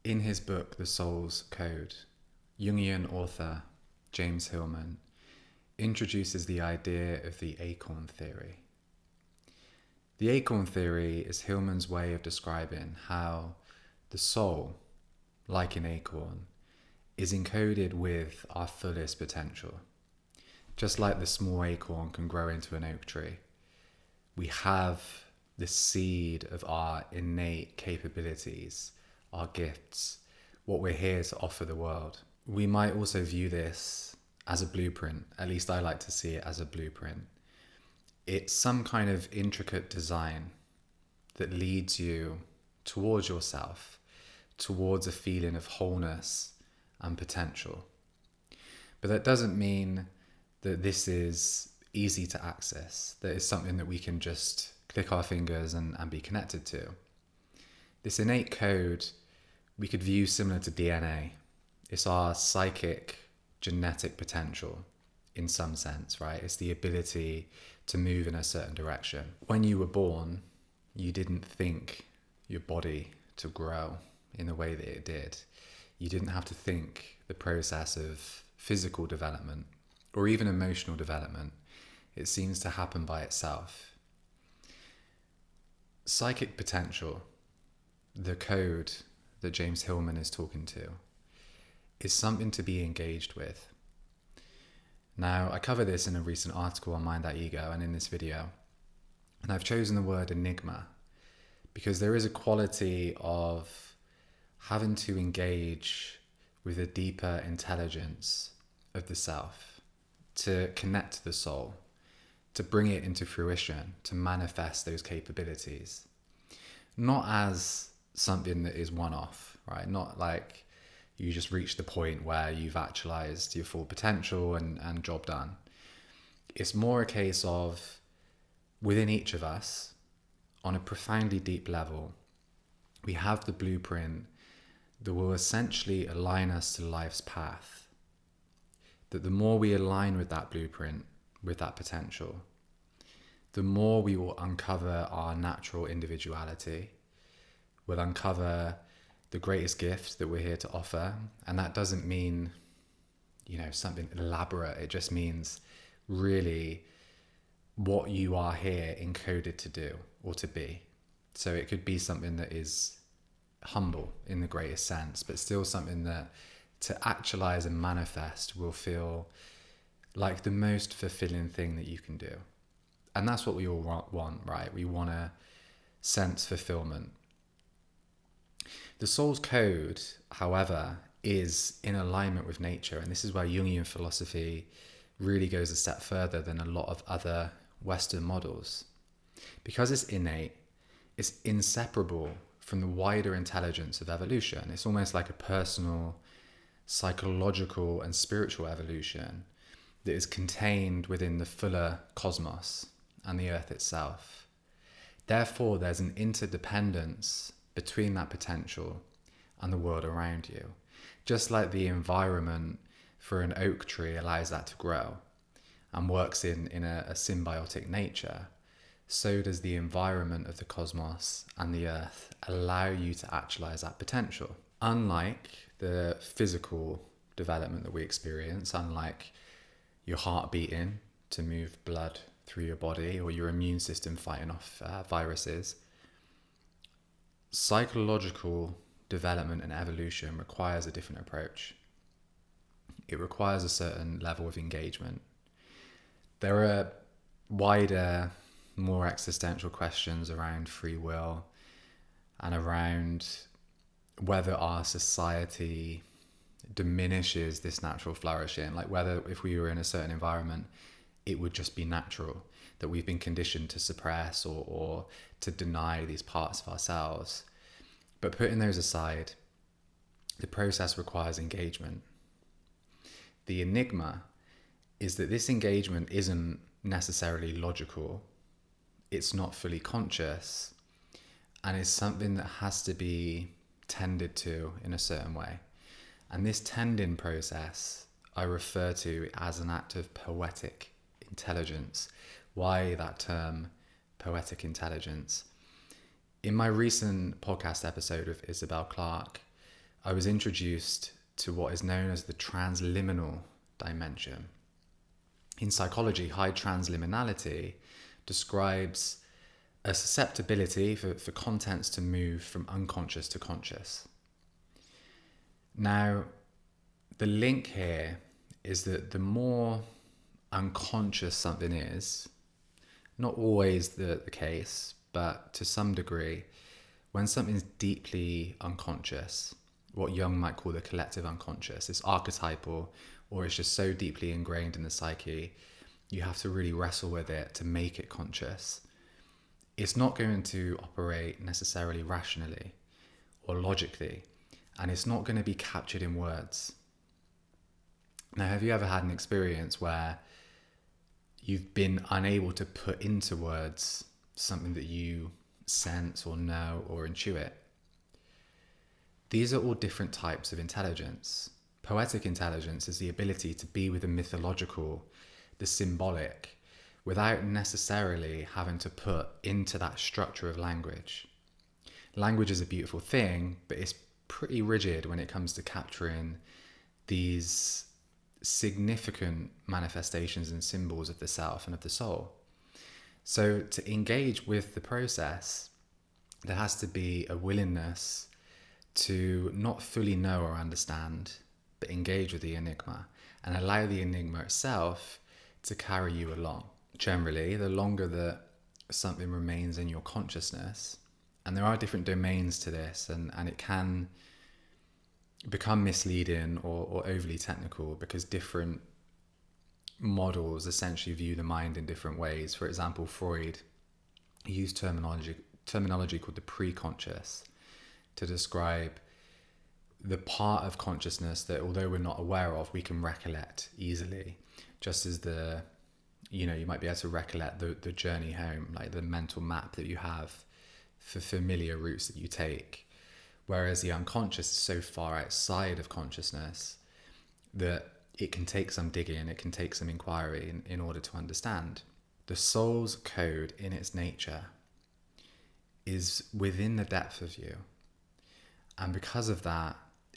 In his book, The Soul's Code, Jungian author James Hillman introduces the idea of the Acorn theory. The Acorn theory is Hillman's way of describing how the soul, like an acorn, is encoded with our fullest potential. Just like the small acorn can grow into an oak tree, we have the seed of our innate capabilities, our gifts, what we're here to offer the world. We might also view this as a blueprint, at least I like to see it as a blueprint. It's some kind of intricate design that leads you towards yourself, towards a feeling of wholeness and potential. But that doesn't mean that this is easy to access, that it's something that we can just click our fingers and be connected to. This innate code we could view similar to DNA. It's our psychic, genetic potential in some sense, right? It's the ability to move in a certain direction. When you were born, you didn't think your body to grow in the way that it did. You didn't have to think the process of physical development or even emotional development. It seems to happen by itself. Psychic potential, the code that James Hillman is talking to, is something to be engaged with. Now, I cover this in a recent article on Mind That Ego and in this video, and I've chosen the word Enigma because there is a quality of having to engage with a deeper intelligence of the self, to connect to the soul, to bring it into fruition, to manifest those capabilities. Not as something that is one-off, right? Not like you just reach the point where you've actualized your full potential and job done. It's more a case of within each of us, on a profoundly deep level, we have the blueprint that will essentially align us to life's path. That the more we align with that blueprint, with that potential, the more we will uncover our natural individuality. We'll uncover the greatest gift that we're here to offer. And that doesn't mean, something elaborate. It just means really what you are here encoded to do or to be. So it could be something that is humble in the greatest sense, but still something that to actualize and manifest will feel like the most fulfilling thing that you can do. And that's what we all want, right? We want to sense fulfillment. The soul's code, however, is in alignment with nature. And this is where Jungian philosophy really goes a step further than a lot of other Western models. Because it's innate, it's inseparable from the wider intelligence of evolution. It's almost like a personal, psychological, and spiritual evolution that is contained within the fuller cosmos and the earth itself. Therefore, there's an interdependence between that potential and the world around you. Just like the environment for an oak tree allows that to grow and works in a symbiotic nature, so does the environment of the cosmos and the earth allow you to actualize that potential. Unlike the physical development that we experience, unlike your heart beating to move blood through your body or your immune system fighting off viruses, psychological development and evolution requires a different approach. It requires a certain level of engagement. There are wider, more existential questions around free will and around whether our society diminishes this natural flourishing, like whether if we were in a certain environment, it would just be natural, that we've been conditioned to suppress or to deny these parts of ourselves. But putting those aside, the process requires engagement. The enigma is that this engagement isn't necessarily logical, it's not fully conscious, and it's something that has to be tended to in a certain way. And this tending process I refer to as an act of poetic intelligence. Why that term, poetic intelligence? In my recent podcast episode with Isabel Clarke, I was introduced to what is known as the transliminal dimension. In psychology, high transliminality describes a susceptibility for contents to move from unconscious to conscious. Now, the link here is that the more unconscious something is, not always the case, but to some degree, when something's deeply unconscious, what Jung might call the collective unconscious, it's archetypal, or it's just so deeply ingrained in the psyche, you have to really wrestle with it to make it conscious. It's not going to operate necessarily rationally or logically, and it's not going to be captured in words. Now, have you ever had an experience where you've been unable to put into words something that you sense or know or intuit? These are all different types of intelligence. Poetic intelligence is the ability to be with the mythological, the symbolic, without necessarily having to put into that structure of language. Language is a beautiful thing, but it's pretty rigid when it comes to capturing these significant manifestations and symbols of the self and of the soul. So to engage with the process, there has to be a willingness to not fully know or understand, but engage with the enigma and allow the enigma itself to carry you along. Generally, the longer that something remains in your consciousness, and there are different domains to this, and it can become misleading or overly technical because different models essentially view the mind in different ways. For example, Freud used terminology called the pre-conscious to describe the part of consciousness that, although we're not aware of, we can recollect easily, just as you might be able to recollect the journey home, like the mental map that you have for familiar routes that you take. Whereas the unconscious is so far outside of consciousness that it can take some digging, it can take some inquiry in order to understand. The soul's code in its nature is within the depth of you. And because of that,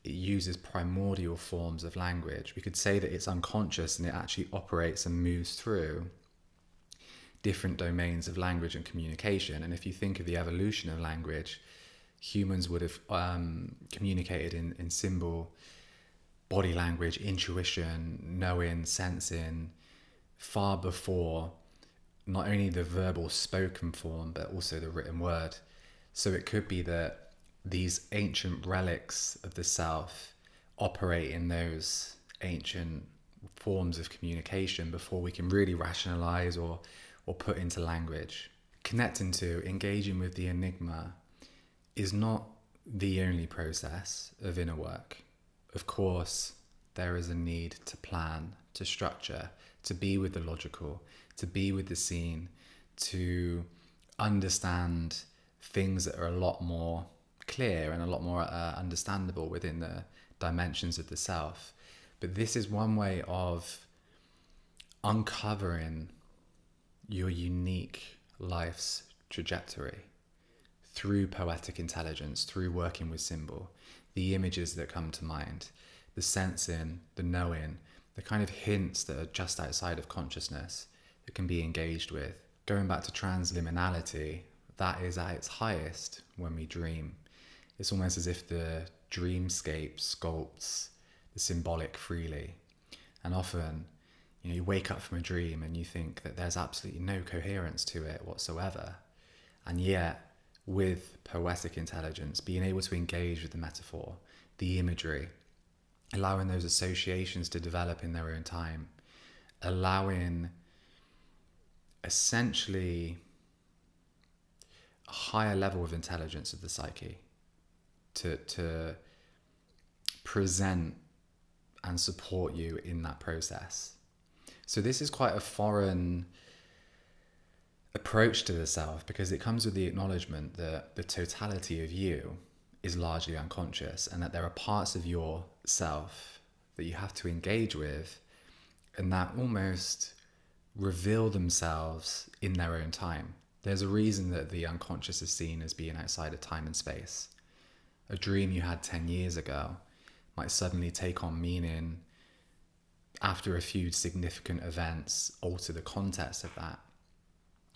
it uses primordial forms of language. We could say that it's unconscious and it actually operates and moves through different domains of language and communication. And if you think of the evolution of language, humans would have communicated in symbol, body language, intuition, knowing, sensing, far before not only the verbal spoken form, but also the written word. So it could be that these ancient relics of the self operate in those ancient forms of communication before we can really rationalize or put into language. Connecting to, engaging with the enigma is not the only process of inner work. Of course, there is a need to plan, to structure, to be with the logical, to be with the seen, to understand things that are a lot more clear and a lot more understandable within the dimensions of the self. But this is one way of uncovering your unique life's trajectory through poetic intelligence, through working with symbol, the images that come to mind, the sensing, the knowing, the kind of hints that are just outside of consciousness that can be engaged with. Going back to transliminality, that is at its highest when we dream. It's almost as if the dreamscape sculpts the symbolic freely. And often, you wake up from a dream and you think that there's absolutely no coherence to it whatsoever. And yet, with poetic intelligence, being able to engage with the metaphor, the imagery, allowing those associations to develop in their own time, allowing essentially a higher level of intelligence of the psyche to present and support you in that process. So this is quite a foreign approach to the self, because it comes with the acknowledgement that the totality of you is largely unconscious, and that there are parts of your self that you have to engage with and that almost reveal themselves in their own time. There's a reason that the unconscious is seen as being outside of time and space. A dream you had 10 years ago might suddenly take on meaning after a few significant events alter the context of that.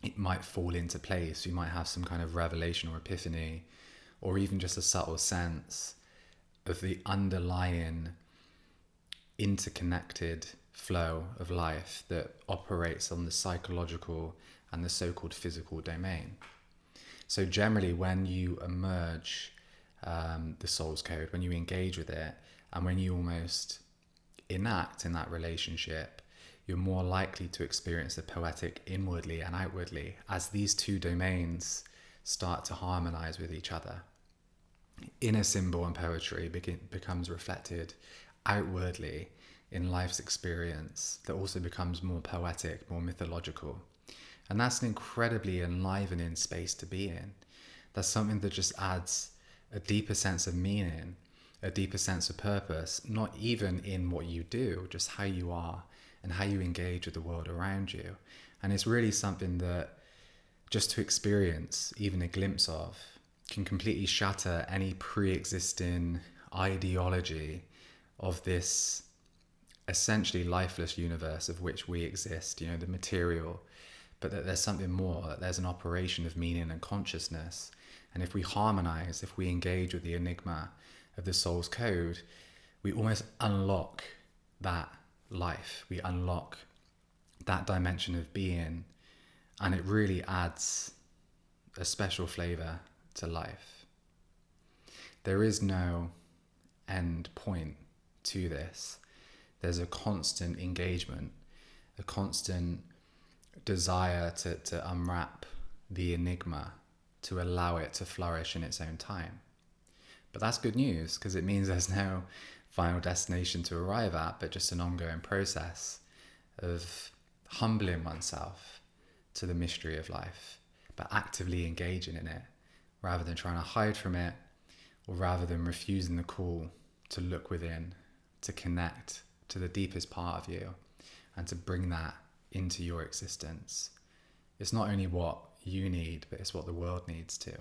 It might fall into place. You might have some kind of revelation or epiphany, or even just a subtle sense of the underlying interconnected flow of life that operates on the psychological and the so-called physical domain. So generally, when you emerge the soul's code, when you engage with it, and when you almost enact in that relationship, you're more likely to experience the poetic inwardly and outwardly as these two domains start to harmonize with each other. Inner symbol and poetry becomes reflected outwardly in life's experience that also becomes more poetic, more mythological. And that's an incredibly enlivening space to be in. That's something that just adds a deeper sense of meaning, a deeper sense of purpose, not even in what you do, just how you are and how you engage with the world around you. And it's really something that just to experience, even a glimpse of, can completely shatter any pre-existing ideology of this essentially lifeless universe of which we exist, the material, but that there's something more, that there's an operation of meaning and consciousness. And if we harmonize, if we engage with the enigma of the soul's code, we almost unlock that life. We unlock that dimension of being, and it really adds a special flavor to life. There is no end point to this. There's a constant engagement, a constant desire to unwrap the enigma, to allow it to flourish in its own time. But that's good news, because it means there's no final destination to arrive at, but just an ongoing process of humbling oneself to the mystery of life, but actively engaging in it, rather than trying to hide from it, or rather than refusing the call to look within, to connect to the deepest part of you, and to bring that into your existence. It's not only what you need, but it's what the world needs too.